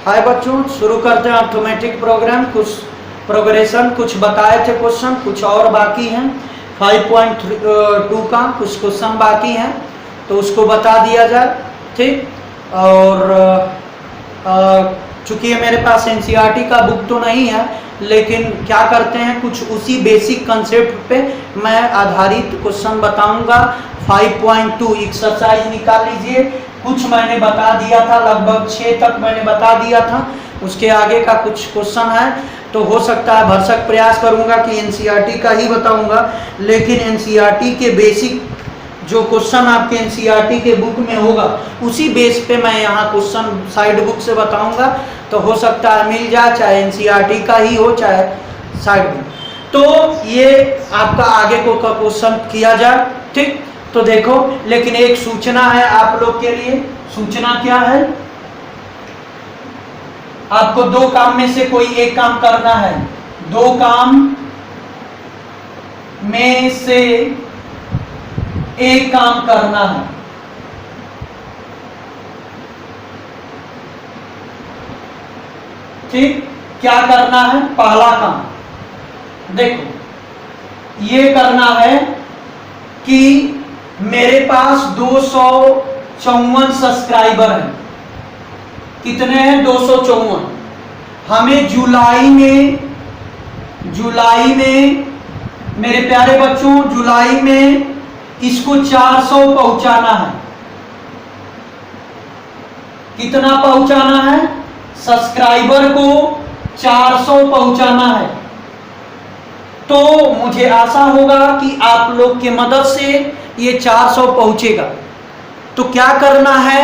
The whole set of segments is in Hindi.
हाय बच्चों, शुरू करते हैं अर्थमेटिक प्रोग्राम। कुछ प्रोग्रेशन कुछ बताए थे क्वेश्चन, कुछ और बाकी हैं। 5.2 का कुछ क्वेश्चन बाकी हैं तो उसको बता दिया जाए, ठीक। और चूंकि ये मेरे पास एनसीईआरटी का बुक तो नहीं है, लेकिन क्या करते हैं कुछ उसी बेसिक कंसेप्ट पे मैं आधारित क्वेश्चन बताऊंगा। 5.2 एक्सरसाइज निकाल लीजिए। कुछ मैंने बता दिया था, लगभग 6 तक मैंने बता दिया था। उसके आगे का कुछ क्वेश्चन है तो हो सकता है भरसक प्रयास करूंगा कि एनसीईआरटी का ही बताऊंगा, लेकिन एनसीईआरटी के बेसिक जो क्वेश्चन आपके एनसीईआरटी के बुक में होगा उसी बेस पे मैं यहाँ क्वेश्चन साइड बुक से बताऊंगा। तो हो सकता है मिल जाए, चाहे एनसीईआरटी का ही हो चाहे साइड बुक। तो ये आपका आगे को क्वेश्चन किया जाए, ठीक। तो देखो, लेकिन एक सूचना है आप लोग के लिए। सूचना क्या है? आपको 2 काम में से कोई एक काम करना है। 2 काम में से एक काम करना है। ठीक, क्या करना है? पहला काम देखो, ये करना है कि मेरे पास 254 सब्सक्राइबर हैं। कितने हैं? 254। हमें जुलाई में मेरे प्यारे बच्चों, जुलाई में इसको 400 पहुंचाना है। कितना पहुंचाना है? सब्सक्राइबर को 400 पहुंचाना है। तो मुझे आशा होगा कि आप लोग के मदद से ये 400 पहुंचेगा। तो क्या करना है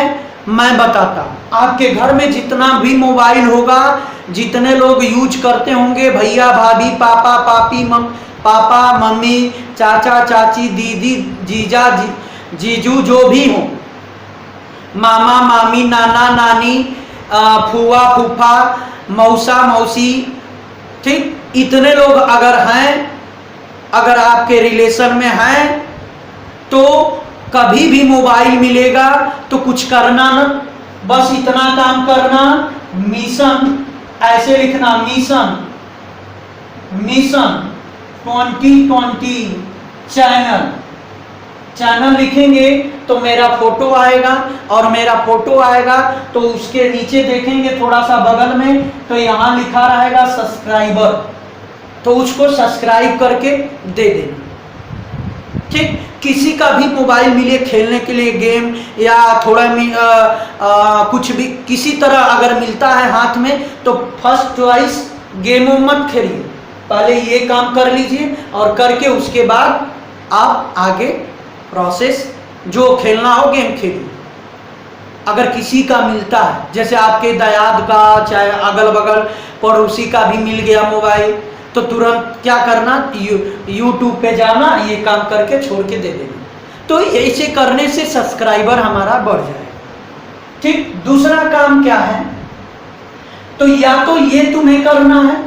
मैं बताता हूं। आपके घर में जितना भी मोबाइल होगा, जितने लोग यूज करते होंगे, भैया भाभी, पापा पापी, पापा मम्मी, चाचा चाची, दीदी जीजा जीजू, जो भी हो, मामा मामी, नाना नानी, फूआ फूफा, मौसा मौसी, ठीक। इतने लोग अगर हैं, अगर आपके रिलेशन में हैं, तो कभी भी मोबाइल मिलेगा तो कुछ करना न, बस इतना काम करना, मिशन ऐसे लिखना, मिशन 2020 चैनल लिखेंगे तो मेरा फोटो आएगा, और मेरा फोटो आएगा तो उसके नीचे देखेंगे थोड़ा सा बगल में, तो यहाँ लिखा रहेगा सब्सक्राइबर। तो उसको सब्सक्राइब करके दे देना, ठीक। किसी का भी मोबाइल मिले खेलने के लिए गेम, या थोड़ा कुछ भी किसी तरह अगर मिलता है हाथ में, तो फर्स्ट चॉइस गेमों मत खेलिए, पहले ये काम कर लीजिए, और करके उसके बाद आप आगे प्रोसेस जो खेलना हो गेम खेलिए। अगर किसी का मिलता है, जैसे आपके दयाद का, चाहे अगल बगल पड़ोसी का भी मिल गया मोबाइल, तो तुरंत क्या करना, यूट्यूब पे जाना, ये काम करके छोड़ के दे देना। तो ऐसे करने से सब्सक्राइबर हमारा बढ़ जाए, ठीक। दूसरा काम क्या है? तो या तो ये तुम्हें करना है,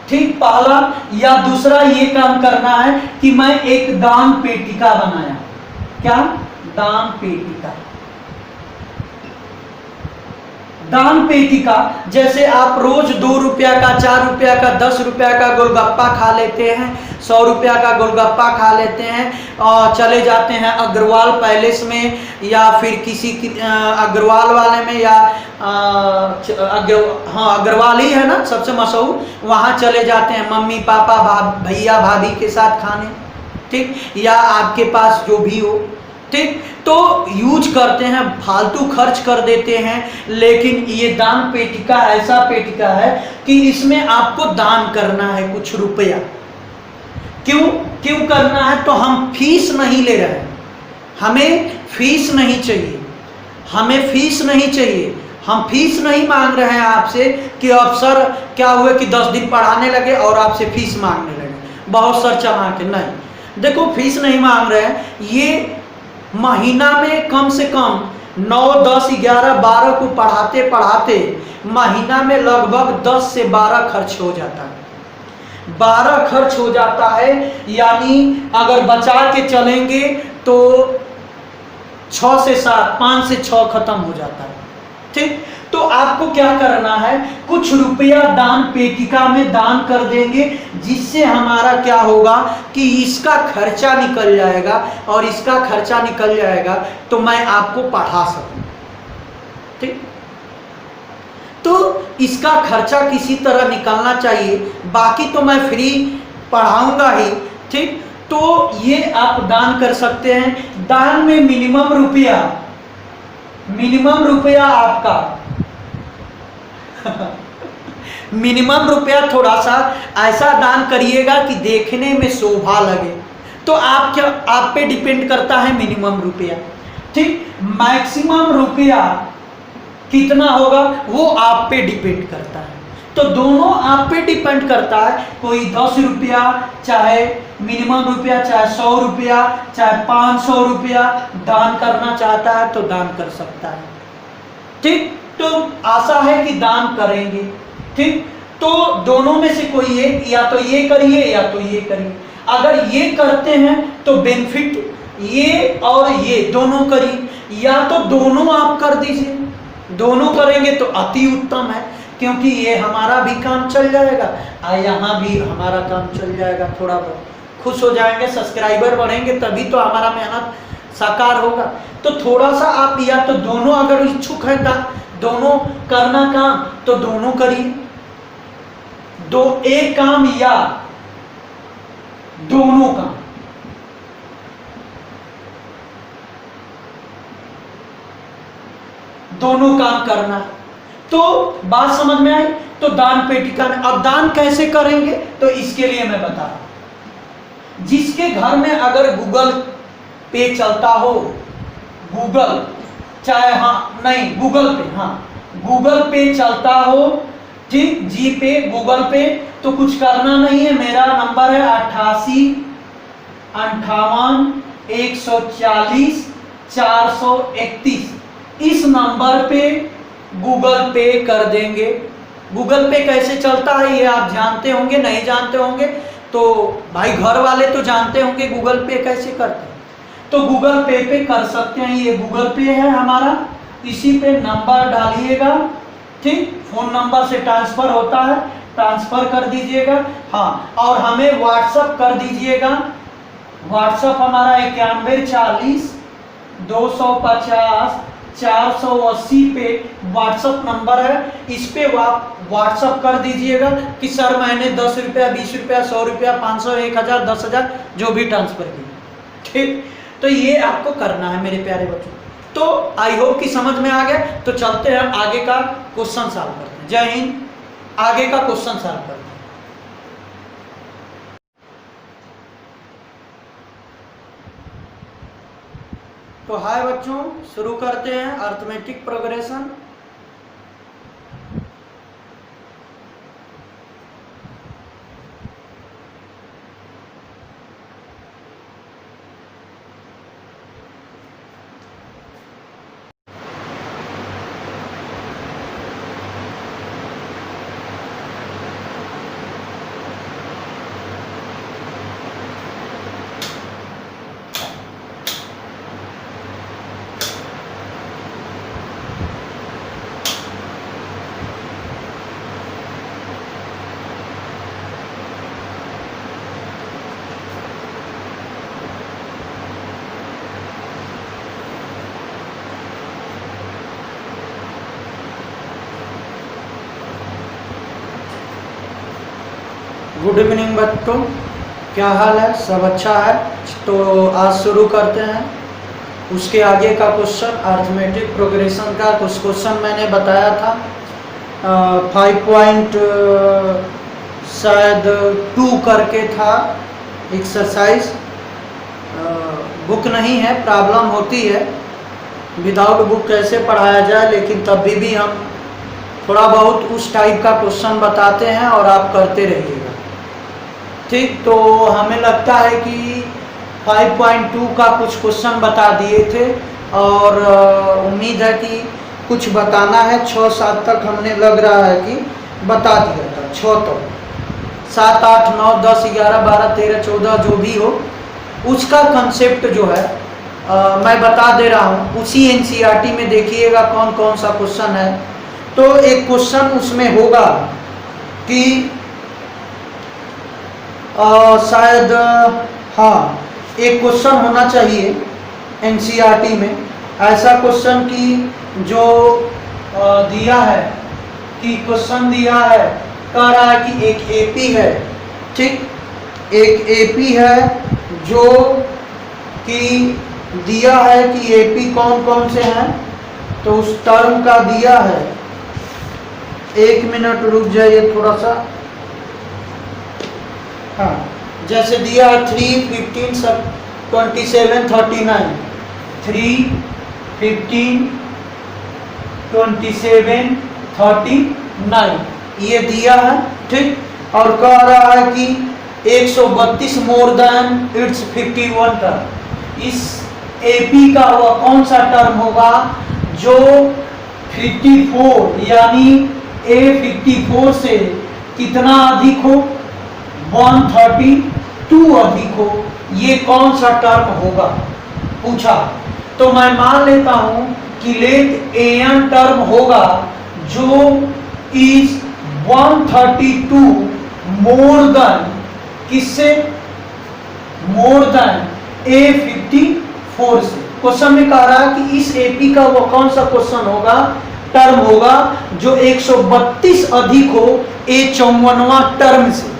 ठीक, पहला, या दूसरा ये काम करना है कि मैं एक दान पेटिका बनाया। क्या? दान पेटिका। दान पेटिका, जैसे आप रोज 2 रुपया का, 4 रुपया का, 10 रुपया का गोलगप्पा खा लेते हैं, 100 रुपया का गोलगप्पा खा लेते हैं, और चले जाते हैं अग्रवाल पैलेस में, या फिर किसी अग्रवाल वाले में, या अग्रवाल ही है ना सबसे मशहूर, वहाँ चले जाते हैं मम्मी पापा भैया भाभी के साथ खाने, ठीक, या आपके पास जो भी हो, ठीक। तो यूज करते हैं, फालतू खर्च कर देते हैं। लेकिन ये दान पेटिका ऐसा पेटिका है कि इसमें आपको दान करना है कुछ रुपया। क्यों करना है? तो हम फीस नहीं ले रहे हैं, हमें फीस नहीं चाहिए, हमें फीस नहीं चाहिए, हम फीस नहीं मांग रहे हैं आपसे कि अफसर क्या हुए कि 10 दिन पढ़ाने लगे और आपसे फीस मांगने लगे, बहुत सर चला के। नहीं, देखो, फीस नहीं मांग रहे हैं। ये महीना में कम से कम 9, 10, 11, 12 को पढ़ाते पढ़ाते महीना में लगभग 10 से 12 खर्च हो जाता है। 12 खर्च हो जाता है, यानी अगर बचा के चलेंगे तो 6 से 7, 5 से 6 खत्म हो जाता है, ठीक, तो आपको क्या करना है, कुछ रुपया दान पेटिका में दान कर देंगे, जिससे हमारा क्या होगा कि इसका खर्चा निकल जाएगा, और इसका खर्चा निकल जाएगा तो मैं आपको पढ़ा सकूं। ठीक, तो इसका खर्चा किसी तरह निकलना चाहिए, बाकी तो मैं फ्री पढ़ाऊंगा ही। ठीक, तो ये आप दान कर सकते हैं। दान में मिनिमम रुपया आपका मिनिमम रुपया थोड़ा सा ऐसा दान करिएगा कि देखने में शोभा लगे, तो आप पे डिपेंड करता है मिनिमम रुपया। ठीक, मैक्सिमम रुपया कितना होगा वो आप पे डिपेंड करता है, तो दोनों आप पे डिपेंड करता है। कोई 10 रुपया, चाहे मिनिमम रुपया, चाहे 100 रुपया, चाहे 500 रुपया दान करना चाहता है तो दान कर सकता है। ठीक, तो आशा है कि दान करेंगे। ठीक, तो दोनों में से कोई एक, या तो ये करिए या तो ये करिए। अगर ये करते हैं तो बेनिफिट, ये और ये दोनों करिए, या तो दोनों आप कर दीजिए। दोनों करेंगे तो अति उत्तम है, क्योंकि ये हमारा भी काम चल जाएगा और यहाँ भी हमारा काम चल जाएगा। थोड़ा बहुत खुश हो जाएंगे, सब्सक्राइबर बढ़ेंगे, तभी तो हमारा मेहनत साकार होगा। तो थोड़ा सा आप, या तो दोनों अगर इच्छुक है दोनों करना काम, तो दोनों करिए। एक काम या दोनों काम, दोनों काम करना। तो बात समझ में आई? तो दान पेटिका में, अब दान कैसे करेंगे तो इसके लिए मैं बता रहा हूं। जिसके घर में अगर गूगल पे चलता हो, गूगल, चाहे गूगल पे, गूगल पे चलता हो, ठीक, जी पे, गूगल पे, तो कुछ करना नहीं है। मेरा नंबर है 88 58 140 431। इस नंबर पे गूगल पे कर देंगे। गूगल पे कैसे चलता है ये आप जानते होंगे, नहीं जानते होंगे तो भाई घर वाले तो जानते होंगे गूगल पे कैसे करते हैं, तो गूगल पे कर सकते हैं। ये गूगल पे है हमारा, इसी पे नंबर डालिएगा। ठीक, फोन नंबर से ट्रांसफर होता है, ट्रांसफर कर दीजिएगा। हाँ, और हमें व्हाट्सअप कर दीजिएगा। व्हाट्सअप हमारा 91 40 250 480 पे व्हाट्सअप नंबर है। इस पे व्हाट्सअप कर दीजिएगा कि सर मैंने 10 रुपया, 20 रुपया, 100 रुपया, 500, 1000, 10,000 जो भी ट्रांसफर किया। ठीक, तो ये आपको करना है मेरे प्यारे बच्चों। तो आई होप कि समझ में आ गया। तो चलते हैं आगे का क्वेश्चन सॉल्व करते हैं। जय हिंद। आगे का क्वेश्चन सॉल्व करते हैं। तो हाय बच्चों, शुरू करते हैं अर्थमेटिक प्रोग्रेशन। गुड इवनिंग बच्चों, क्या हाल है? सब अच्छा है? तो आज शुरू करते हैं उसके आगे का क्वेश्चन, अर्थमेटिक प्रोग्रेशन का। कुछ क्वेश्चन मैंने बताया था 5 शायद 2 करके था एक्सरसाइज। बुक नहीं है, प्रॉब्लम होती है विदाउट बुक कैसे पढ़ाया जाए, लेकिन तभी भी हम थोड़ा बहुत उस टाइप का क्वेश्चन बताते हैं और आप करते रहिएगा। ठीक, तो हमें लगता है कि 5.2 का कुछ क्वेश्चन बता दिए थे और उम्मीद है कि कुछ बताना है। 6-7 तक हमने लग रहा है कि बता दिया था। 6 तक, 7, 8, 9, 10, 11, 12, 13, 14 जो भी हो, उसका कंसेप्ट जो है मैं बता दे रहा हूँ, उसी एनसीईआरटी में देखिएगा कौन कौन सा क्वेश्चन है। तो एक क्वेश्चन उसमें होगा कि शायद हाँ, एक क्वेश्चन होना चाहिए एनसीईआरटी में ऐसा क्वेश्चन कि जो दिया है कि क्वेश्चन दिया है, कह रहा है कि एक एपी है, ठीक, एक एपी है जो कि दिया है कि एपी कौन कौन से हैं, तो उस टर्म का दिया है। एक मिनट रुक जाइए थोड़ा सा। हाँ, जैसे दिया है 3, 15, 27, 39, 3, 15, 27, 39 ये दिया है, ठीक। और कह रहा है कि 132 मोर देन इट्स 51 टर्म। इस एपी का वह कौन सा टर्म होगा जो 54 यानी ए 54 से कितना अधिक हो, 132 अधिक हो, ये कौन सा टर्म होगा पूछा। तो मैं मान लेता हूं कि लेट एन टर्म होगा जो इज 132 मोर देन किससे, मोर देन ए 54 से। क्वेश्चन में कह रहा है कि इस एपी का वो कौन सा क्वेश्चन होगा, टर्म होगा जो 132 अधिक हो ए 54वां टर्म से।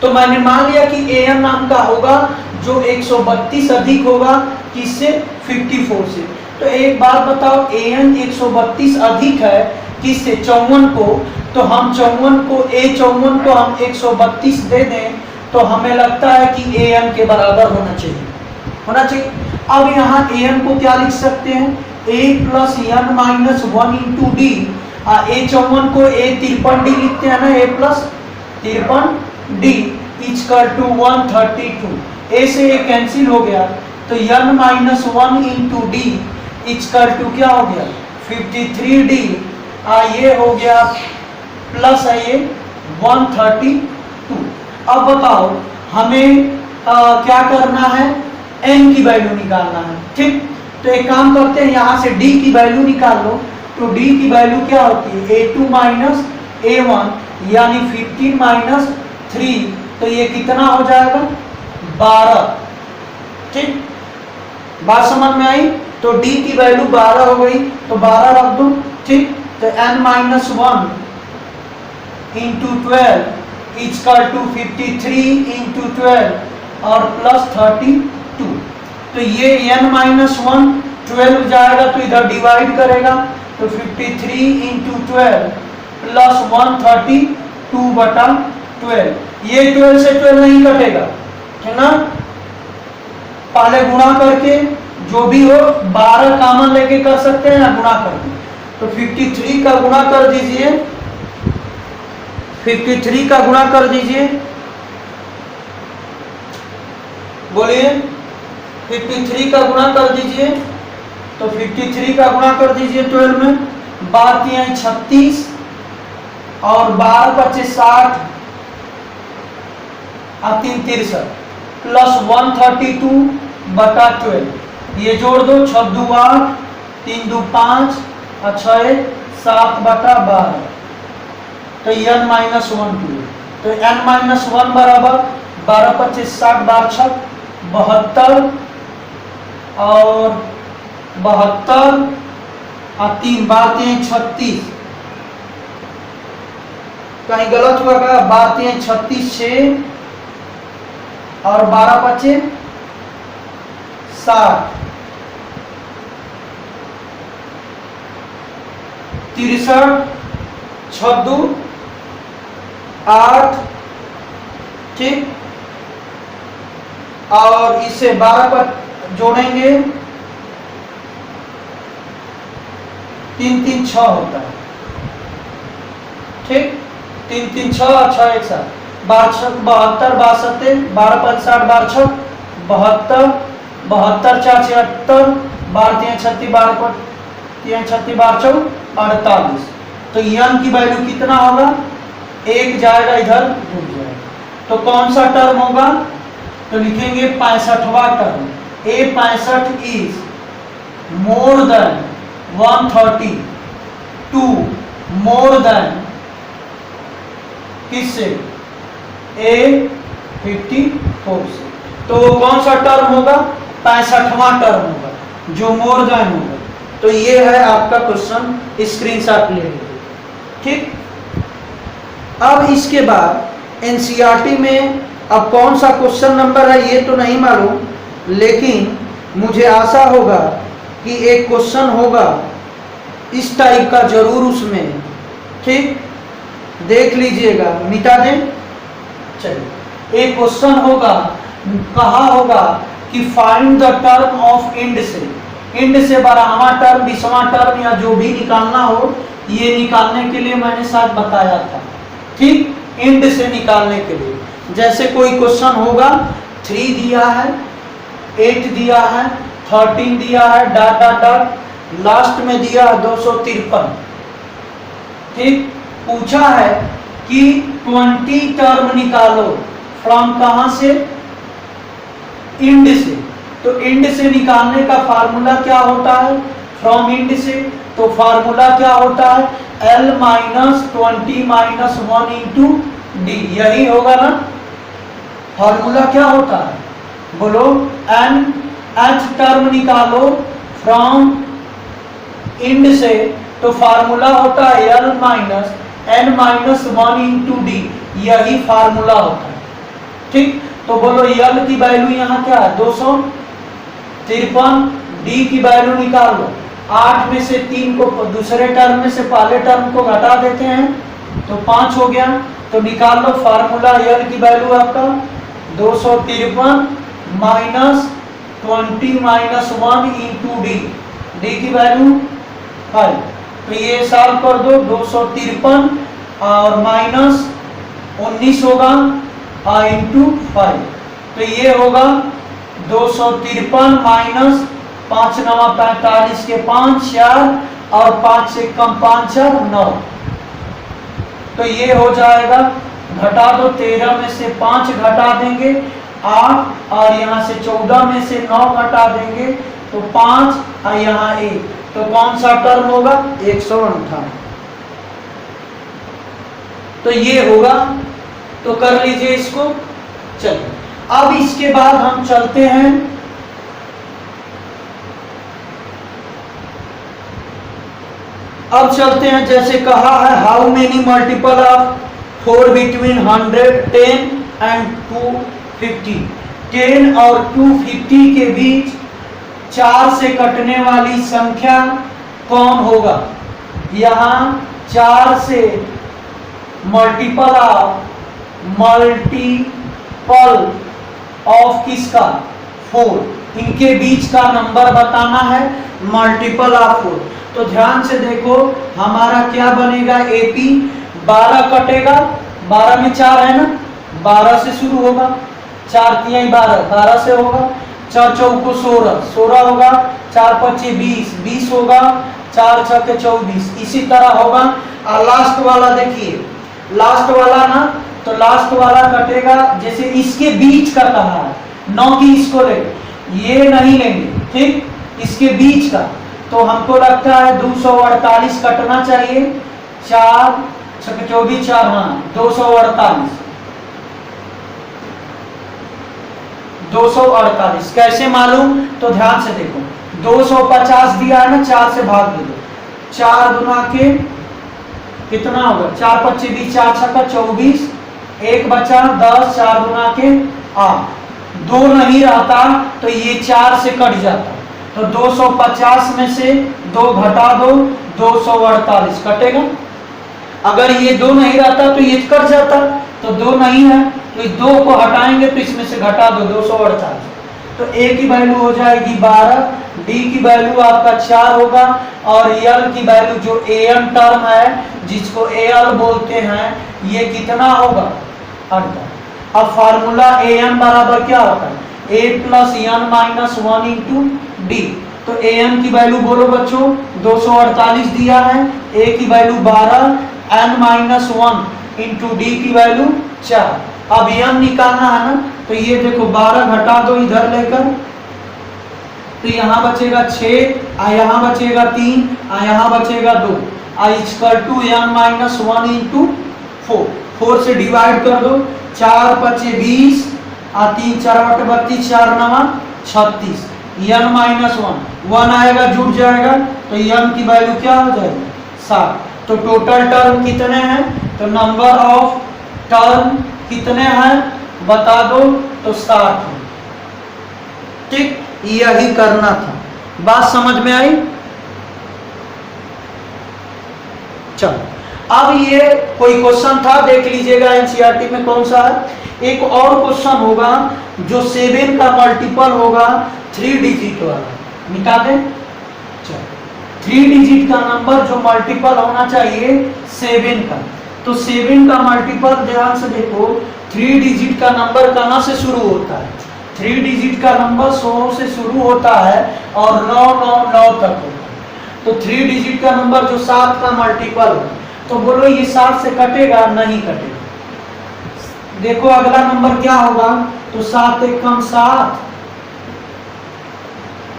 तो मैंने मान लिया कि एन नाम का होगा जो 132 अधिक होगा किससे, 54 से। तो एक बात बताओ, एन 132 अधिक है किससे, 54 को, तो हम 54 को ए 54 को हम 132 दे दें तो हमें लगता है कि एन के बराबर होना चाहिए, होना चाहिए। अब यहाँ एन को क्या लिख सकते हैं, A plus N minus 1 into D. A 54 को ए 53 डी लिखते हैं ना, A plus 53 D equal to 132। A से ए कैंसिल हो गया तो n minus 1 into D equal to क्या हो गया, 53 डी। ये हो गया प्लस है ये 132। अब बताओ हमें क्या करना है, n की वैल्यू निकालना है, ठीक। तो एक काम करते हैं, यहाँ से d की वैल्यू निकाल लो। तो d की वैल्यू क्या होती है, a2 माइनस a1 यानी 15 माइनस 3, तो ये कितना हो जाएगा 12, ठीक। बात समझ में आई। तो d की वैल्यू 12 हो गई तो 12 रख दो, ठीक। तो n minus 1 into 12 equal to 53 into 12 और प्लस 32। तो ये n माइनस 1 12 जाएगा तो इधर डिवाइड करेगा तो 53 इंटू 12 प्लस 132 बटा 12। ये 12 से 12 नहीं कटेगा, है ना, पहले गुणा करके जो भी हो 12 कॉमन लेके कर सकते हैं या गुणा करके। तो 53 का गुणा कर दीजिए, 53 का गुणा कर दीजिए, बोलिए 53 का गुणा कर दीजिए। तो 53 का गुणा कर दीजिए 12 में, 12 36 और 12 25 60 और 3 63 प्लस 132 बटा 12। ये जोड़ दो, 6 2 8 3 2 5 और 6 7 बटा 12। तो n माइनस 1 2। तो n माइनस 1 बराबर 12 25 60 12 6 72 और 72 और 3 12 36। कहीं गलत हुआ क्या, 12 36 6 और 12 25 60 63 6 8, ठीक। और इसे 12 पर जोड़ेंगे 3 3 6 होता है, ठीक। 3 3 6 और 6 एक साथ 72 72 12 5 60 12 6 72 72 4 76 12 3 36 12 3 36 12 4 48। तो n की वैल्यू कितना होगा, एक जाएगा इधर जुड़ जाएगा। तो कौन सा टर्म होगा, तो लिखेंगे 65वां term. A65 is more than 130 two more than किससे? A54 से। तो कौन सा टर्म होगा? 65वां टर्म होगा जो मोर देन होगा। तो ये है आपका क्वेश्चन, स्क्रीनशॉट ले लीजिए। ठीक, अब इसके बाद एनसीईआरटी में अब कौन सा क्वेश्चन नंबर है ये तो नहीं मालूम, लेकिन मुझे आशा होगा कि एक क्वेश्चन होगा इस टाइप का जरूर उसमें। ठीक, देख लीजिएगा, मिटा दें। चलिए, एक क्वेश्चन होगा, कहा होगा कि find the term of end से, इंड से 12वां टर्म 20वां टर्म या जो भी निकालना हो, ये निकालने के लिए मैंने शायद बताया था। ठीक, इंड से निकालने के लिए जैसे कोई क्वेश्चन होगा 3 दिया है, 8 दिया है, 13 दिया है, डॉट डॉट डॉट, लास्ट में दिया है 253। ठीक, पूछा है कि 20 टर्म निकालो फ्रॉम कहां से? इंड से। तो इंड से निकालने का फार्मूला क्या होता है? फ्रॉम इंड से तो फार्मूला क्या होता है? L minus 20 minus 1 into D, यही होगा ना फार्मूला। क्या होता है बोलो? nth टर्म निकालो फ्रॉम इंड से तो फार्मूला होता है L minus n minus 1 into D, यही फार्मूला होता है। ठीक, तो बोलो L की वैल्यू यहाँ क्या है? 253। डी की वैल्यू निकाल लो, 8 में से 3 को दूसरे टर्म में से पहले टर्म को घटा देते हैं तो 5 हो गया। तो निकाल लो फार्मूला, L की वैल्यू आपका 253 minus 20 minus 1 into D, D की वैल्यू 5। तो ये सॉल्व कर दो, 253 और माइनस 19 होगा इंटू 5, तो ये होगा 253 माइनस 5 9 45 के 5 4 और 5 से कम 5 4 9, तो ये हो जाएगा। घटा दो, 13 में से 5 घटा देंगे 8 और यहाँ से 14 में से 9 घटा देंगे तो 5 और यहाँ 1, तो कौन सा टर्म होगा? 158। तो ये होगा, तो कर लीजिए इसको। चलिए, अब इसके बाद हम चलते हैं जैसे कहा है how many multiple of 4 between 110 and 250। 10 और 250 के बीच 4 से कटने वाली संख्या कौन होगा? यहाँ 4 से मल्टीपल ऑफ किसका? 4, इनके बीच का नंबर बताना है, मल्टीपल ऑफ 4। तो ध्यान से देखो, हमारा क्या बनेगा? एपी 12 कटेगा, 12 में 4 है ना, 12 से शुरू होगा, 4 3 12, 12 से होगा, 4 चौको 16, 16 होगा, 4 5 20, 20 होगा, 4 6 के 24, इसी तरह होगा। और लास्ट वाला देखिए, लास्ट वाला ना, तो लास्ट वाला कटेगा जैसे इसके बीच का कहा है, 9 की इसको लेंगे, ये नहीं लेंगे। ठीक, इसके बीच का, तो हमको लगता है 248 कटना चाहिए। 4 6 के 24, 4 हाँ 248 कैसे मालूम? तो ध्यान से देखो, 250 दिया है ना, 4 से भाग दे दो, 4 गुना के कितना होगा? 4 25 20, 4 6 का 24, 1 बचा 10, 4 गुना के 8, 2 नहीं रहता तो ये 4 से कट जाता, तो 250 में से 2 घटा दो, 248 कटेगा। अगर ये 2 नहीं रहता तो ये कट जाता, तो 2 नहीं है तो इस 2 को हटाएंगे तो इसमें से घटा दो 248, तो ए की वैल्यू हो जाएगी 12, डी की वैल्यू आपका 4 होगा और एल की वैल्यू जो एन टर्म है जिसको एल बोलते हैं ये कितना होगा? 18। अब फार्मूला ए एन बराबर क्या होता है? A plus N minus 1 into D. तो ए एन की वैल्यू बोलो बच्चों 248 दिया है, ए की value 12, N minus 1 into D की वैल्यू 4। अब एन निकालना है ना, तो ये देखो 12 घटा दो इधर लेकर, तो यहाँ बचेगा 6 और यहाँ बचेगा 3 और यहाँ बचेगा 2 और equal to n minus 1 into 4 से डिवाइड कर दो। 4 5 20 और 3 4 8 32 4 9 36 n माइनस 1 आएगा जुड़ जाएगा तो n की वैल्यू क्या हो जाएगी 7। तो टोटल टर्म कितने हैं तो नंबर ऑफ टर्म कितने हैं बता दो तो 7 है। ठीक, यही करना था। बात समझ में आई? चलो अब ये कोई क्वेश्चन था देख लीजिएगा एनसीईआरटी में कौन सा है। एक और क्वेश्चन होगा जो 7 का मल्टीपल होगा 3 डिजिट वाला, मिटा दें। चलो 3 डिजिट का नंबर जो मल्टीपल होना चाहिए 7 का, तो 7 का मल्टीपल ध्यान से देखो 3 डिजिट का नंबर कहाँ से शुरू होता है। 3 डिजिट का नंबर 100 से शुरू होता है और 999 तक होता है। तो 3 डिजिट का नंबर जो 7 का मल्टीपल हो, तो बोलो ये 7 से कटेगा? नहीं कटेगा। देखो अगला नंबर क्या होगा तो 7 एक कम 7,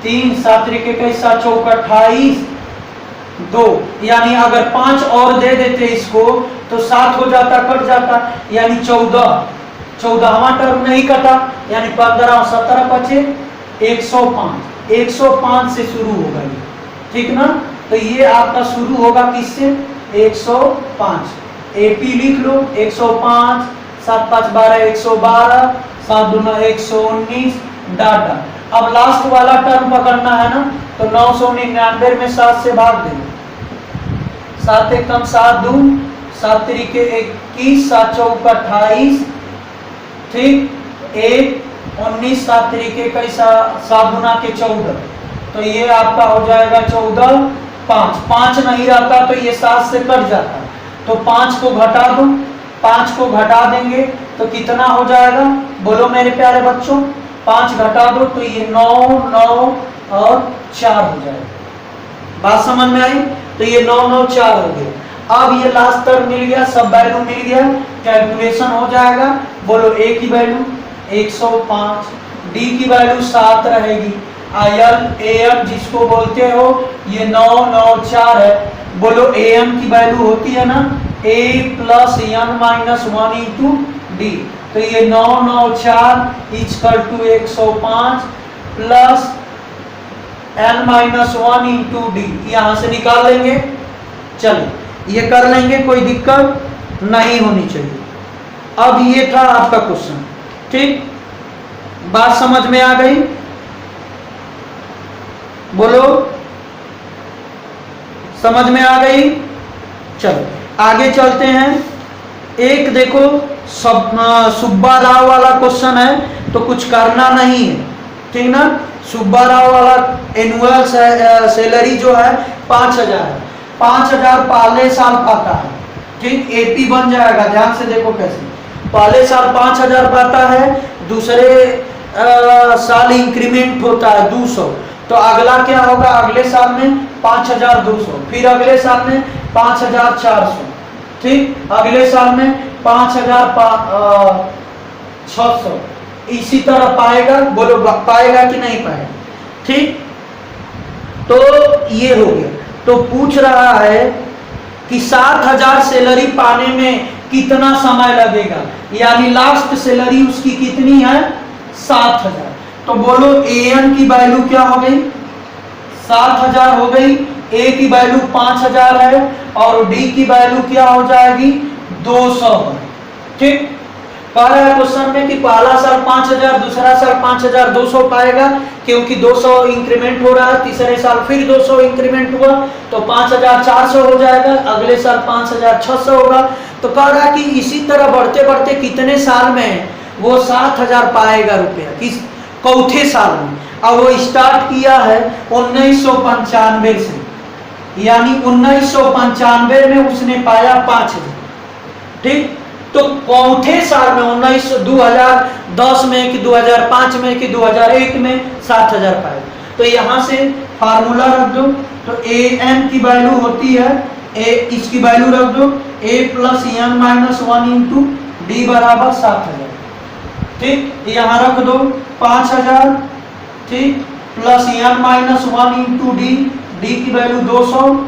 3 7 त्रिके कैसा 4 28 2, यानी अगर 5 और दे देते इसको तो 7 हो जाता, कट जाता, यानी 14वां टर्म नहीं कटा, यानी 15 17 बचे 105। 105 से शुरू होगा ये, ठीक ना। तो ये आपका शुरू होगा किससे 105। एपी लिख लो 105, 7 5 12 112, 7 2 119 डाटा। अब लास्ट वाला टर्म पकड़ना है ना, तो 999 में 7 से भाग देंगे। 7 एक कम 7 2, 7 त्रिके 21, 7 चौका 28, ठीक, 1 19, 7 त्रिके कैसा 7 गुना के 14, तो ये आपका हो जाएगा 14 5 नहीं रहता तो ये 7 से कट जाता, तो 5 को घटा दो। 5 को घटा देंगे तो कितना हो जाएगा बोलो मेरे प्यारे बच्चों। 5 घटा दो तो ये 9 9 और 4 हो जाएगा। बात समझ में आई? तो ये 9 9 4 हो गया। अब ये लास्ट टर्म मिल गया, सब वैल्यू मिल गया, कैलकुलेशन हो जाएगा। बोलो ए की वैल्यू 105, डी की वैल्यू 7 रहेगी, आयल एम जिसको बोलते हो ये 9 9 4 है। बोलो एम की वैल्यू होती है ना A plus N minus 1 into D, तो ये 9 9 4 equal to 105 plus N minus 1 into D, यहां से निकाल लेंगे। चलिए ये कर लेंगे, कोई दिक्कत नहीं होनी चाहिए। अब ये था आपका क्वेश्चन, ठीक, बात समझ में आ गई? बोलो समझ में आ गई? चलो आगे चलते हैं। एक देखो सुब्बा राव वाला क्वेश्चन है, तो कुछ करना नहीं है, ठीक ना। सुब्बा राव वाला एनुअल सैलरी जो है 5000 है। 5000 पहले साल पाता है, ठीक, एपी बन जाएगा। ध्यान से देखो कैसे, पहले साल 5000 पाता है, दूसरे साल इंक्रीमेंट होता है 200, तो अगला क्या होगा अगले साल में 5200, फिर अगले साल में 5400, ठीक, अगले साल में 5600, इसी तरह पाएगा। बोलो पाएगा कि नहीं पाएगा? ठीक, तो ये हो गया। तो पूछ रहा है कि 7000 सैलरी पाने में कितना समय लगेगा, यानी लास्ट सैलरी उसकी कितनी है 7000। तो बोलो एन की वैल्यू क्या हो गई 7000 हो गई, ए की वैल्यू 5000 है और डी की वैल्यू क्या हो जाएगी 200 है। ठीक, कह रहा है क्वेश्चन में कि पहला साल 5000, दूसरा साल 5200 पाएगा, क्योंकि 200 इंक्रीमेंट हो रहा है, तीसरे साल फिर 200 इंक्रीमेंट हुआ तो 5400 हो जाएगा, अगले साल 5600 होगा। तो कह रहा है कि इसी तरह बढ़ते बढ़ते कितने साल में वो 7000 पाएगा रुपया, किस चौथे साल में। और वो स्टार्ट किया है 1995 से, यानी 1995 में उसने पाया 5000। ठीक, तो चौथे साल में 2010 में कि 2005 में कि 2001 में 7000 पाए। तो यहाँ से फार्मूला रख दो, तो ए एन की वैल्यू होती है ए, इसकी वैल्यू रख दो A plus N minus 1 into D बराबर 7000। ठीक, यहाँ रख दो 5000, ठीक, plus n minus 1 into D, D की वैल्यू 200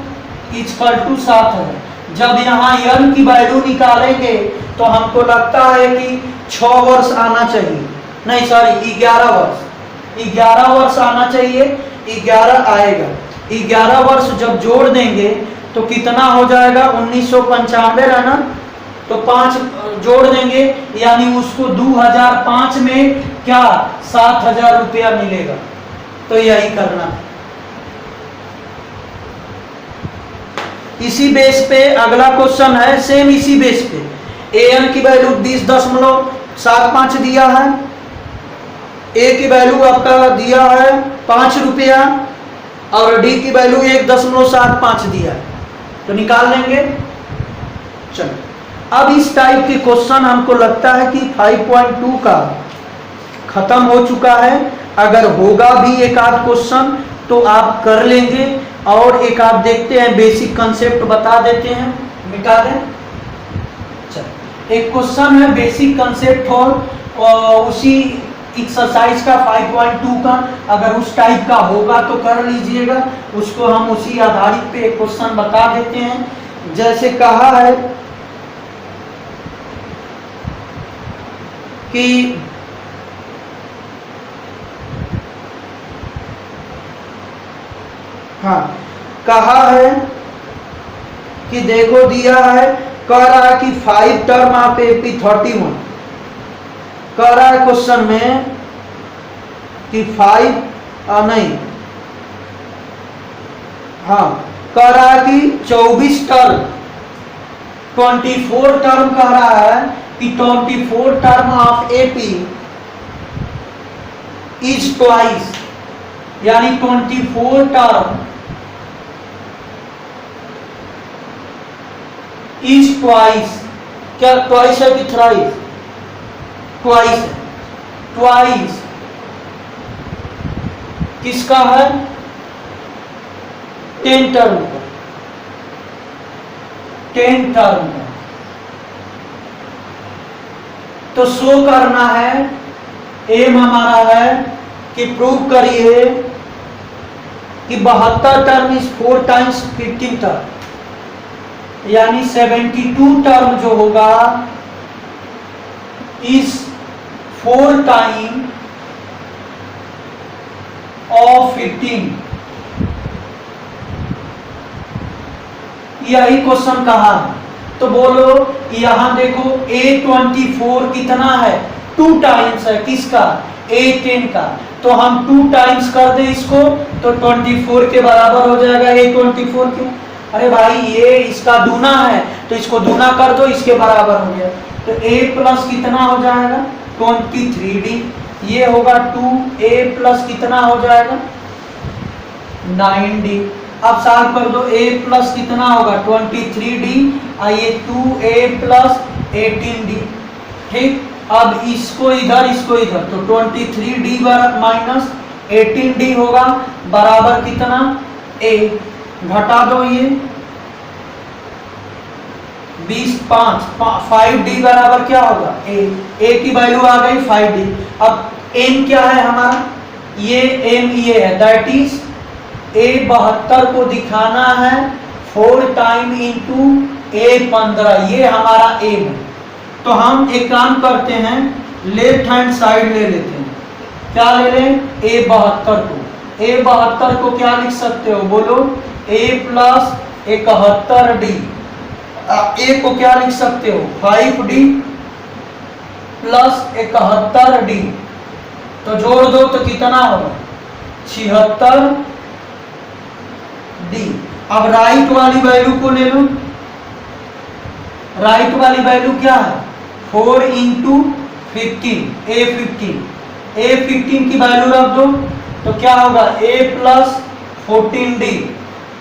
इक्वल टू 7000। जब यहाँ n की वैल्यू निकालेंगे तो हमको लगता है कि 6 वर्ष आना चाहिए, नहीं सॉरी 11 वर्ष, 11 वर्ष आना चाहिए, 11 आएगा। 11 वर्ष जब जोड़ देंगे तो कितना हो जाएगा, 1995 है ना, तो 5 जोड़ देंगे यानी उसको 2005 में क्या 7000 रुपया मिलेगा। तो यही करना है। इसी बेस पे अगला क्वेश्चन है, सेम इसी बेस पे an की वैल्यू 20.75 दिया है, a की वैल्यू आपका दिया है 5 रुपया और d की वैल्यू 1.75 दिया है, तो निकाल लेंगे। चलो अब इस टाइप के क्वेश्चन हमको लगता है कि 5.2 का खत्म हो चुका है। अगर होगा भी एक आध क्वेश्चन तो आप कर लेंगे, और एक आप देखते हैं बेसिक कंसेप्ट बता देते हैं, मिटा दें। चलो एक क्वेश्चन है बेसिक कंसेप्ट और उसी एक्सरसाइज का 5.2 का, अगर उस टाइप का होगा तो कर लीजिएगा, उसको हम उसी आधारित पे एक क्वेश्चन बता देते हैं। जैसे कहा है कि हाँ कहा है कि देखो दिया है, कह रहा है कि 5 टर्म ऑफ एपी 31, कह रहा है क्वेश्चन में कि 5 नहीं हाँ कह रहा है कि 24 टर्म 24 टर्म कह रहा है कि 24 term of AP is twice, यानी 24 टर्म इज ट्वाइस। क्या ट्वाइस है कि थ्राइस? ट्वाइस है। ट्वाइस किसका है? 10 टर्म का, 10 टर्म का। तो शो करना है, एम हमारा है कि प्रूव करिए कि 72 टर्म इज 4 टाइम्स 15 टर्म, यानी 72 टर्म जो होगा इज 4 टाइम ऑफ 15। यही क्वेश्चन कहा है। तो बोलो यहां देखो A24 कितना है? 2 टाइम्स है, किसका? A10 का। तो हम 2 टाइम्स कर दे इसको तो 24 के बराबर हो जाएगा A24 के। अरे भाई ये इसका दूना है तो इसको दूना कर दो, इसके बराबर हो गया। तो a प्लस कितना हो जाएगा? 23d। ये होगा 2a प्लस कितना हो जाएगा? 9d। अब सॉल्व कर दो, a प्लस कितना होगा? 23d, आइए 2a प्लस 18d। ठीक, अब इसको इधर तो 23d माइनस 18d होगा बराबर कितना? a। घटा दो ये 20 5d बराबर क्या होगा? a की वैल्यू आ गई 5d। अब m क्या है हमारा? ये m ये है, दैट इज A72 को दिखाना है 4 टाइम इंटू A15, ये हमारा m है। तो हम एक काम करते हैं, लेफ्ट हैंड साइड ले लेते हैं। क्या ले लें? A72 को। A72 को क्या लिख सकते हो? बोलो a प्लस 71d। a को क्या लिख सकते हो? 5d plus 71d। तो जोड़ दो तो कितना होगा? 76d। अब राइट वाली वैल्यू को ले लो। राइट वाली वैल्यू क्या है? 4 इंटू 15, A15 की वैल्यू रख दो तो क्या होगा? a plus 14d।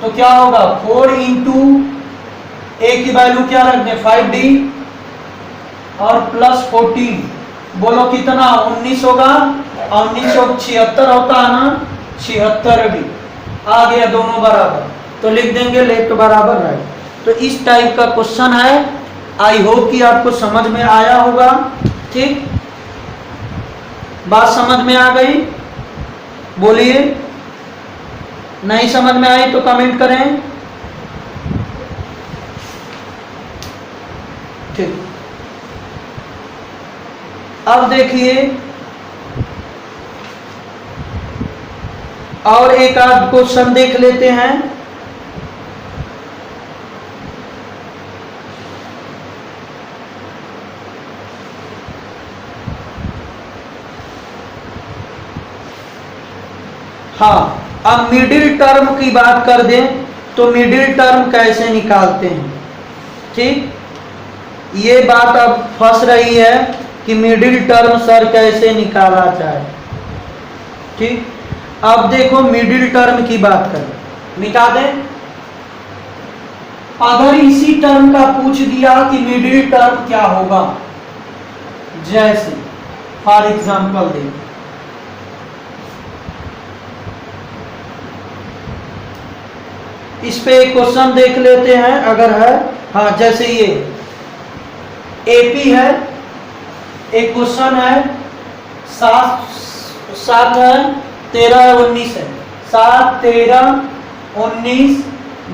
तो क्या होगा? 4 इंटू a की वैल्यू क्या रख दें? 5d और प्लस 14, बोलो कितना? 19 होगा। 1976 होता है ना, 76d। आ गया दोनों बराबर, तो लिख देंगे लेफ्ट बराबर राइट। तो इस टाइप का क्वेश्चन है। आई होप कि आपको समझ में आया होगा। ठीक, बात समझ में आ गई? बोलिए, नहीं समझ में आई तो कमेंट करें। ठीक, अब देखिए और एक आध क्वेश्चन देख लेते हैं। हाँ, अब मिडिल टर्म की बात कर दें तो मिडिल टर्म कैसे निकालते हैं। ठीक, ये बात अब फंस रही है कि मिडिल टर्म सर कैसे निकाला जाए। ठीक, अब देखो मिडिल टर्म की बात करें, मिटा दें। अगर इसी टर्म का पूछ दिया कि मिडिल टर्म क्या होगा, जैसे फॉर एग्जांपल दें, इस पे एक क्वेश्चन देख लेते हैं अगर है। हाँ, जैसे ये एपी है, एक क्वेश्चन है 7 है 13 19 है 7 13 19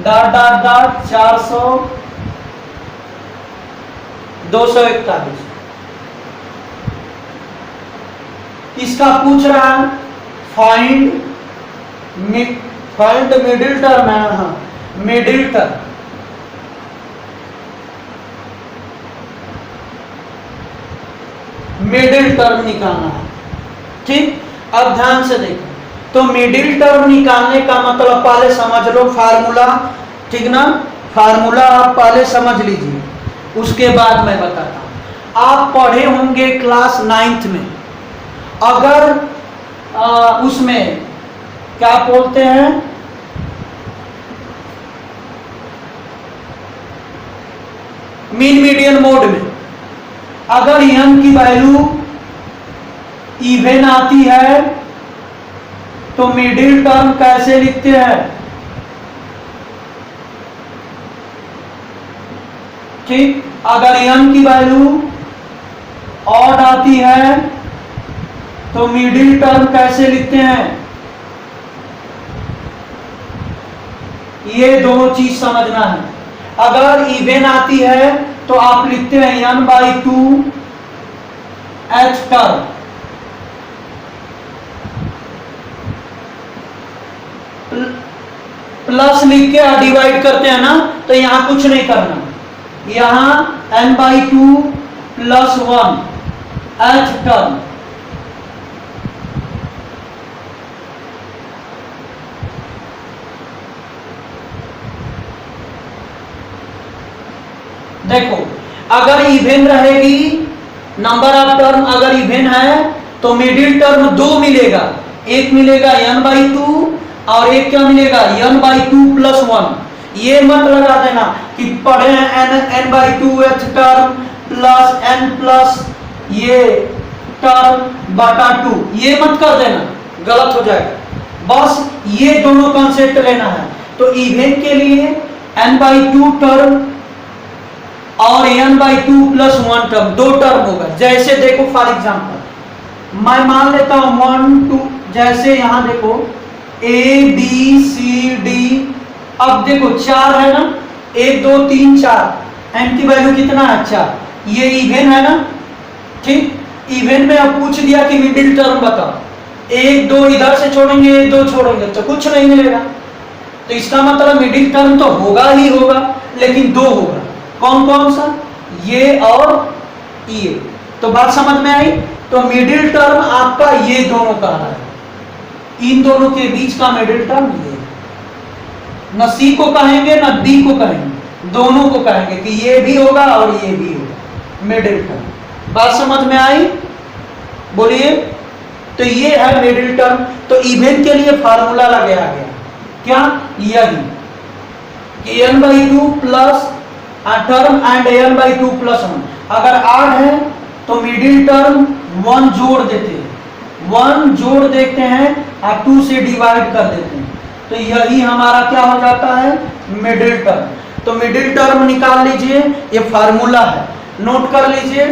डॉट डॉट डॉट 400 241। इसका पूछ रहा है फाइंड मिडिल टर्म है। हाँ, मिडिल टर्म, मिडिल टर्म निकालना है। ठीक, अब ध्यान से देखो, तो मिडिल टर्म निकालने का मतलब पहले समझ लो फार्मूला। ठीक ना, फार्मूला आप पहले समझ लीजिए, उसके बाद मैं बताता हूं। आप पढ़े होंगे क्लास 9th में, अगर उसमें क्या बोलते हैं, मीन मीडियन मोड में, अगर n की वैल्यू इवन आती है तो मिडिल टर्म कैसे लिखते हैं। ठीक, अगर n की वैल्यू ऑड आती है तो मिडिल टर्म कैसे लिखते हैं। ये दोनों चीज समझना है। अगर इवन आती है तो आप लिखते हैं n/2 h टर्म, प्लस लिख के डिवाइड करते हैं ना, तो यहां कुछ नहीं करना, यहां n/2 + 1 h टर्म। देखो, अगर इवन रहेगी, नंबर ऑफ टर्म अगर इवन है तो मिडिल टर्म 2 मिलेगा, एक मिलेगा n/2 और एक क्या मिलेगा n/2 + 1। ये मत लगा देना कि पढ़े n/2 h term plus n plus ये टर्म बटा 2, ये मत कर देना, गलत हो जाएगा। बस ये दोनों कॉन्सेप्ट लेना है। तो इवन के लिए n/2 टर्म और n/2 + 1 टर्म, 2 टर्म होगा। जैसे देखो फॉर एग्जांपल मैं मान लेता हूं 1 2, जैसे यहां देखो A B C D, अब देखो 4 है ना, 1 2 3 4, n की वैल्यू कितना है 4, ये इवन है ना। ठीक, इवन में अब पूछ दिया कि मिडिल टर्म बताओ, 1 2 इधर से छोड़ेंगे 1 2 छोड़ेंगे तो कुछ नहीं मिलेगा, तो इसका मतलब मिडिल टर्म तो होगा ही होगा, लेकिन 2 होगा। कौन कौन सा, ये और ये। तो बात समझ में आई। तो मिडिल टर्म आपका ये दोनों का है, इन दोनों के बीच का मिडिल टर्म ये, न C को कहेंगे न D को कहेंगे, दोनों को कहेंगे कि ये भी होगा और ये भी होगा, मिडिल टर्म। बात समझ में आई, बोलिए। तो ये है मिडिल टर्म। तो इवन के लिए फार्मूला लगाया गया, क्या, यही n/2 plus term and n/2 + 1। अगर ऑड है तो मिडिल टर्म 1 जोड़ देते हैं, 1 जोड़ देते हैं और 2 से डिवाइड कर देते हैं, तो यही हमारा क्या हो जाता है, मिडिल टर्म। तो मिडिल टर्म निकाल लीजिए, ये फार्मूला है, नोट कर लीजिए।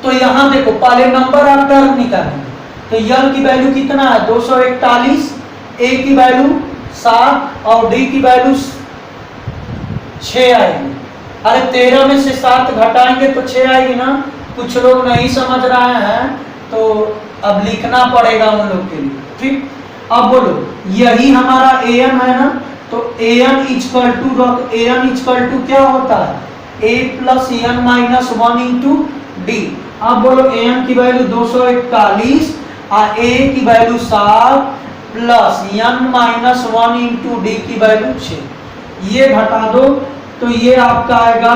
तो यहां देखो पहले नंबर ऑफ टर्म निकालेंगे, तो यल की वैल्यू कितना है 241, ए की वैल्यू 7 और डी की वैल्यू 6 आएगी। अरे 13 में से 7 घटाएंगे तो 6 आएगी ना। कुछ लोग नहीं समझ रहे हैं तो अब लिखना पड़ेगा उन लोग के लिए। ठीक, अब बोलो यही हमारा an है ना, तो an इक्वल टू क्या होता है a plus n minus 1 into D. अब बोलो an की वैल्यू 241 और a की value 7 plus n minus 1 into D की वैल्यू 6। ये घटा दो तो ये आपका आएगा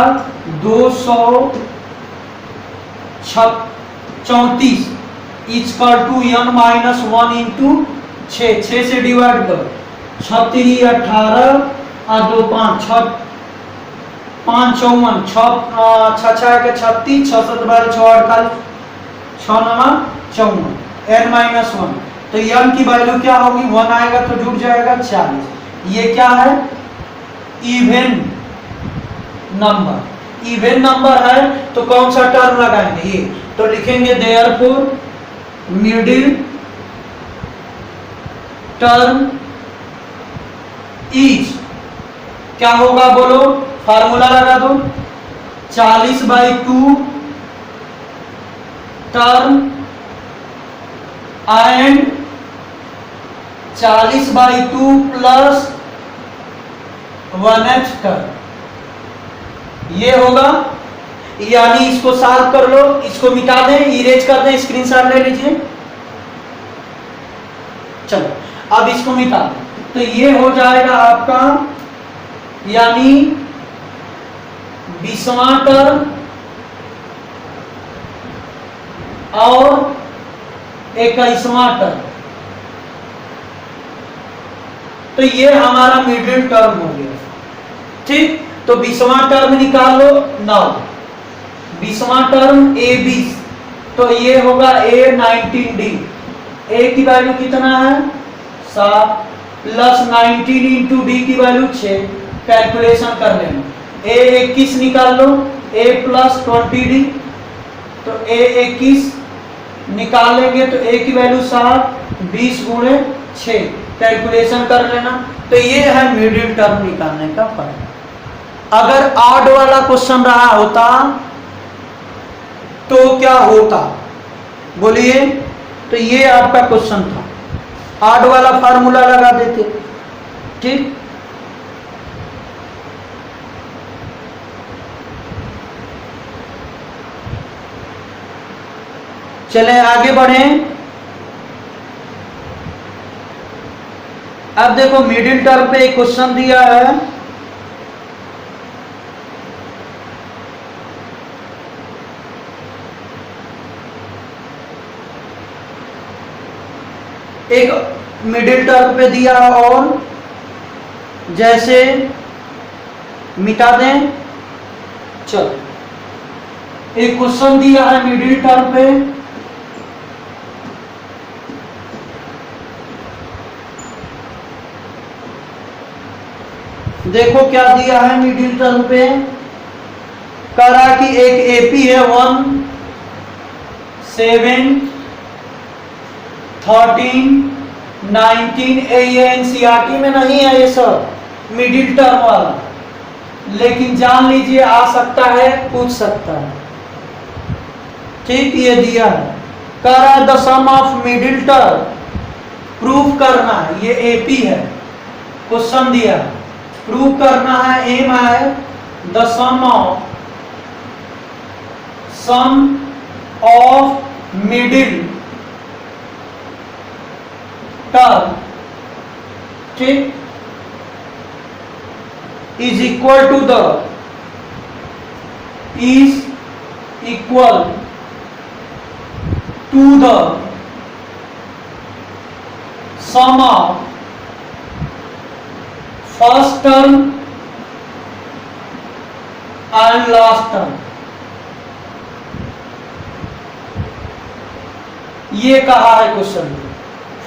234 equal to n minus 1 into 6 से डिवाइड करो 6 18 और 2 5 6 5 54 6 6 के 36 6 7 12 6 48 6 9 54 n माइनस 1। तो n की वैल्यू क्या होगी 1 आएगा तो जुड़ जाएगा 40। ये क्या है इवन नंबर। इवन नंबर है तो कौन सा टर्म लगाएंगे ये, तो लिखेंगे देयरफॉर मिडिल टर्म इज क्या होगा बोलो, फार्मूला लगा दो 40/2 term and 40/2 plus 1h term. ये होगा, यानी इसको सॉल्व कर लो, इसको मिटा दें, इरेज कर दें, स्क्रीनशॉट ले लीजिए। चलो अब इसको मिटा दें तो ये हो जाएगा आपका यानी 20वां टर्म और 21वां टर्म। तो ये हमारा मिडिल टर्म हो गया। ठीक, तो 20वां टर्म निकाल लो 9, 20वां टर्म ए 20, तो ये होगा ए 19d। ए की वैल्यू कितना है 7 प्लस 19 इंटू डी की वैल्यू 6। कैलकुलेशन कर लेना, ए 21 निकाल लो, ए प्लस 20d, तो ए 21 निकाल लेंगे तो ए की वैल्यू 7 20 गुणे 6। कैलकुलेशन कर लेना। तो ये है मिडिल टर्म निकालने का फॉर्मूला। अगर ऑड वाला क्वेश्चन रहा होता तो क्या होता बोलिए, तो ये आपका क्वेश्चन था, ऑड वाला फार्मूला लगा देते। ठीक, चले आगे बढ़ें। अब देखो मिडिल टर्म पे एक क्वेश्चन दिया है, एक मिडिल टर्म पे दिया और जैसे मिटा दें। चलो एक क्वेश्चन दिया है मिडिल टर्म पे, देखो क्या दिया है मिडिल टर्म पे। कह रहा कि एक एपी है 1 7 13 19 ये एनसीईआरटी में नहीं है ये सब मिडिल टर्म वाला, लेकिन जान लीजिए आ सकता है, पूछ सकता है। ठीक, ये दिया है, कह रहा है the sum of middle term proof करना है। ये एपी है, क्वेश्चन दिया है, प्रूव करना है। एम है the sum of middle term, ठीक, is equal to the sum of first term and last term. ये कहा है क्वेश्चन,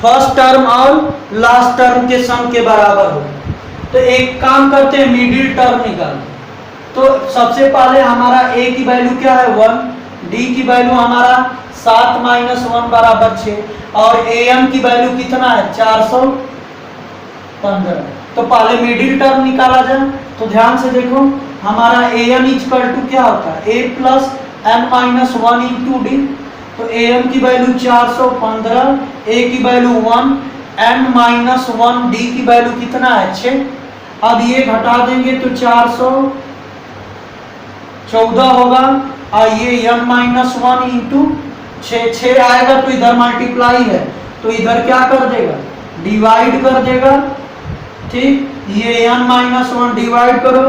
फर्स्ट टर्म और लास्ट टर्म के सम के बराबर हो। तो एक काम करते हैं, मिडिल टर्म निकाल। तो सबसे पहले हमारा ए की वैल्यू क्या है 1, डी की वैल्यू हमारा 7 माइनस 1 बराबर 6 और an की वैल्यू कितना है 415। तो पहले मिडिल टर्म निकाला जाए। तो ध्यान से देखो हमारा an इक्वल टू क्या होता है a plus n minus 1 into D. तो an की वैल्यू 415, a की वैल्यू 1, n माइनस 1, d की वैल्यू कितना है 6। अब ये घटा देंगे तो 414 होगा और ये n माइनस 1 इंटू 6 आएगा तो इधर मल्टीप्लाई है तो इधर क्या कर देगा डिवाइड कर देगा। ठीक, ये n माइनस 1 डिवाइड करो,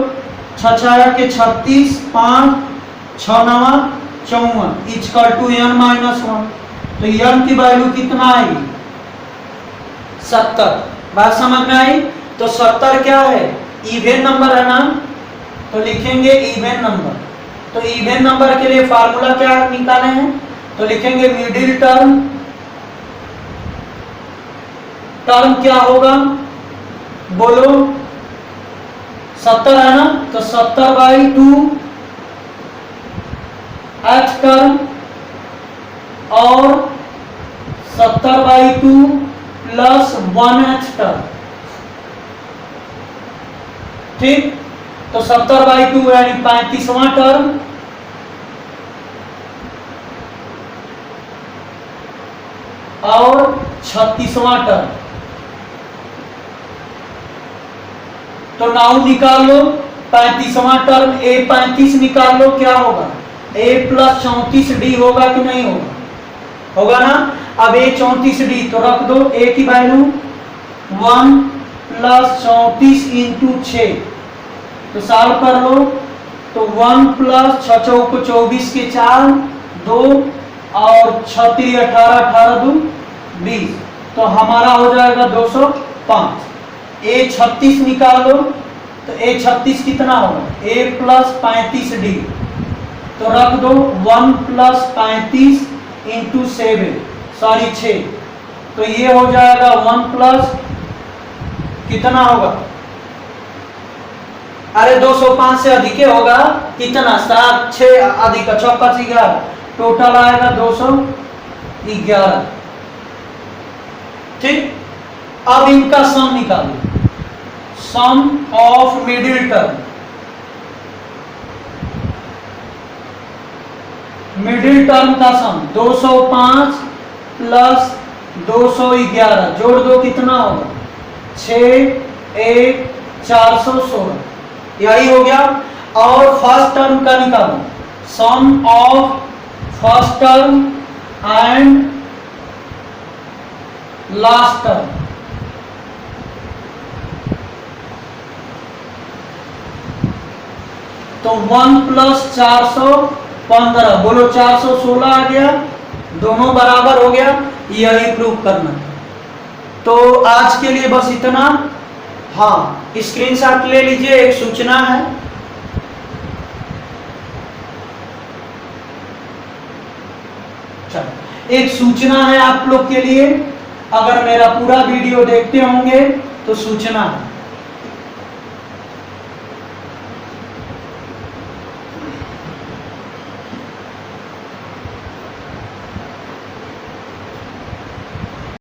6 के 36, 5 6 9 54 इक्वल टू n माइनस 1। तो n की वैल्यू कितना आएगी 70। बात समझ में आई। तो 70 क्या है इवन नंबर है ना, तो लिखेंगे इवन नंबर। तो इवन नंबर के लिए फार्मूला क्या निकाले हैं, तो लिखेंगे मिडिल टर्म क्या होगा बोलो 70 है ना, तो 70/2 h टर्म और 70/2 प्लस 1h टर्म। ठीक, तो 70/2 यानी 35वां टर्म और 36वां टर्म। तो नाउ निकाल लो 35वां टर्म a 35 निकाल लो, क्या होगा a प्लस 34d होगा कि नहीं होगा, होगा ना। अब a 34d तो रख दो, a की वैल्यू 1 प्लस 34 इंटू 6 तो सॉल्व कर लो। तो 1 प्लस 6 चौक 24 के 4 2 और 36 18 18 2 20 तो हमारा हो जाएगा 205। a 36 निकाल लो तो a 36 कितना होगा a प्लस 35d तो रख दो 1 प्लस 35 इंटू 6 तो ये हो जाएगा 1 प्लस कितना होगा, अरे 205 से अधिक होगा कितना 7 6 अधिक 6 5 11 टोटल आएगा 211। ठीक, अब इनका सम निकालो, sum of middle term. Middle term का सम 205 प्लस 211 जोड़ दो कितना होगा 6 1 416 यही हो गया। और फर्स्ट टर्म का निकालो, sum of first term and last term. तो 1 प्लस 415 बोलो 416 आ गया, दोनों बराबर हो गया, यही प्रूव करना। तो आज के लिए बस इतना। हाँ, स्क्रीनशॉट ले लीजिए, एक सूचना है। एक सूचना है आप लोग के लिए, अगर मेरा पूरा वीडियो देखते होंगे तो सूचना है।